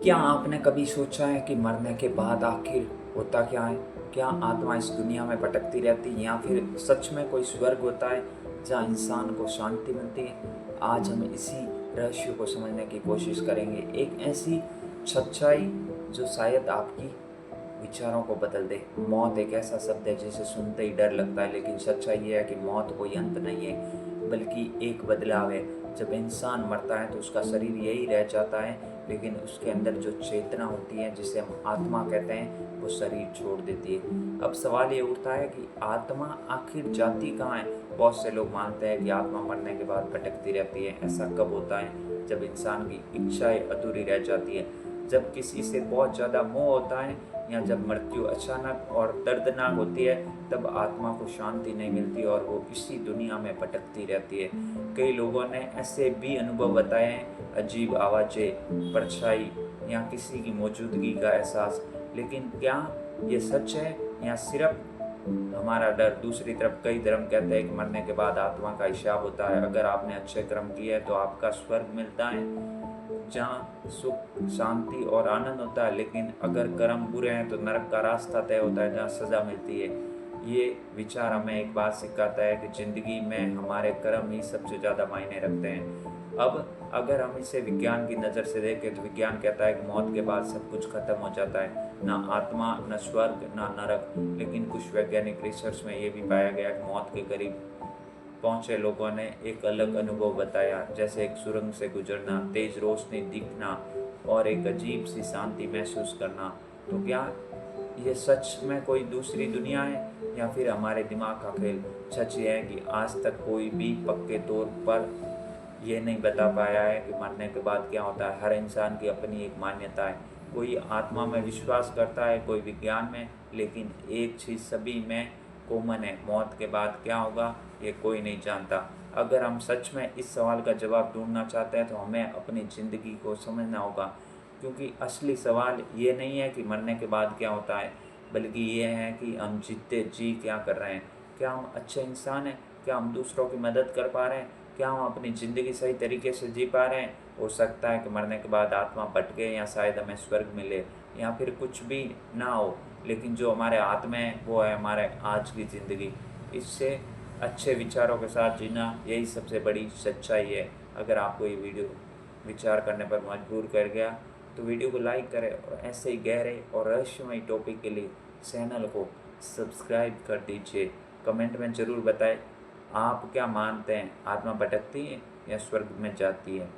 क्या आपने कभी सोचा है कि मरने के बाद आखिर होता क्या है? क्या आत्मा इस दुनिया में भटकती रहती है या फिर सच में कोई स्वर्ग होता है जहाँ इंसान को शांति मिलती है? आज हम इसी रहस्य को समझने की कोशिश करेंगे। एक ऐसी सच्चाई जो शायद आपकी विचारों को बदल दे। मौत एक ऐसा शब्द है जिसे सुनते ही डर लगता है, लेकिन सच्चाई ये है कि मौत कोई अंत नहीं है बल्कि एक बदलाव है। जब इंसान मरता है तो उसका शरीर यही रह जाता है, लेकिन उसके अंदर जो चेतना होती है जिसे हम आत्मा कहते हैं वो शरीर छोड़ देती है। अब सवाल ये उठता है कि आत्मा आखिर जाती कहाँ है? बहुत से लोग मानते हैं कि आत्मा मरने के बाद भटकती रहती है। ऐसा कब होता है? जब इंसान की इच्छाएं अधूरी रह जाती है, जब किसी से बहुत ज़्यादा मोह होता है, या जब मृत्यु अचानक और दर्दनाक होती है, तब आत्मा को शांति नहीं मिलती और वो इसी दुनिया में भटकती रहती है। कई लोगों ने ऐसे भी अनुभव बताए हैं, अजीब आवाज़ें, परछाई या किसी की मौजूदगी का एहसास। लेकिन क्या ये सच है या सिर्फ हमारा डर? दूसरी तरफ कई धर्म कहते हैं कि मरने के बाद आत्मा का हिसाब होता है। अगर आपने अच्छे कर्म किए हैं तो आपका स्वर्ग मिलता है जहाँ सुख, शांति और आनंद होता है, लेकिन अगर कर्म बुरे हैं तो नरक का रास्ता तय होता है जहाँ सजा मिलती है। ये विचार हमें एक बात सिखाता है कि जिंदगी में हमारे कर्म ही सबसे ज़्यादा मायने रखते हैं। अब अगर हम इसे विज्ञान की नज़र से देखें तो विज्ञान कहता है कि मौत के बाद सब कुछ खत्म हो जाता है, ना आत्मा, न स्वर्ग, ना नरक। लेकिन कुछ वैज्ञानिक रिसर्च में ये भी पाया गया कि मौत के करीब पहुंचे लोगों ने एक अलग अनुभव बताया, जैसे एक सुरंग से गुजरना, तेज रोशनी दिखना और एक अजीब सी शांति महसूस करना। तो क्या ये सच में कोई दूसरी दुनिया है या फिर हमारे दिमाग का खेल? सच ये है कि आज तक कोई भी पक्के तौर पर ये नहीं बता पाया है कि मरने के बाद क्या होता है। हर इंसान की अपनी एक मान्यता है। कोई आत्मा में विश्वास करता है, कोई विज्ञान में, लेकिन एक चीज़ सभी में कॉमन है, मौत के बाद क्या होगा ये कोई नहीं जानता। अगर हम सच में इस सवाल का जवाब ढूंढना चाहते हैं तो हमें अपनी ज़िंदगी को समझना होगा, क्योंकि असली सवाल ये नहीं है कि मरने के बाद क्या होता है, बल्कि ये है कि हम जीते जी क्या कर रहे हैं। क्या हम अच्छे इंसान हैं? क्या हम दूसरों की मदद कर पा रहे हैं? क्या हम अपनी ज़िंदगी सही तरीके से जी पा रहे हैं? हो सकता है कि मरने के बाद आत्मा भटके या शायद हमें स्वर्ग मिले या फिर कुछ भी ना हो, लेकिन जो हमारे हाथ में है वो है हमारे आज की ज़िंदगी। इससे अच्छे विचारों के साथ जीना, यही सबसे बड़ी सच्चाई है। अगर आपको ये वीडियो विचार करने पर मजबूर कर गया तो वीडियो को लाइक करें और ऐसे ही गहरे और रहस्यमय टॉपिक के लिए चैनल को सब्सक्राइब कर दीजिए। कमेंट में ज़रूर बताएं आप क्या मानते हैं, आत्मा भटकती है या स्वर्ग में जाती है।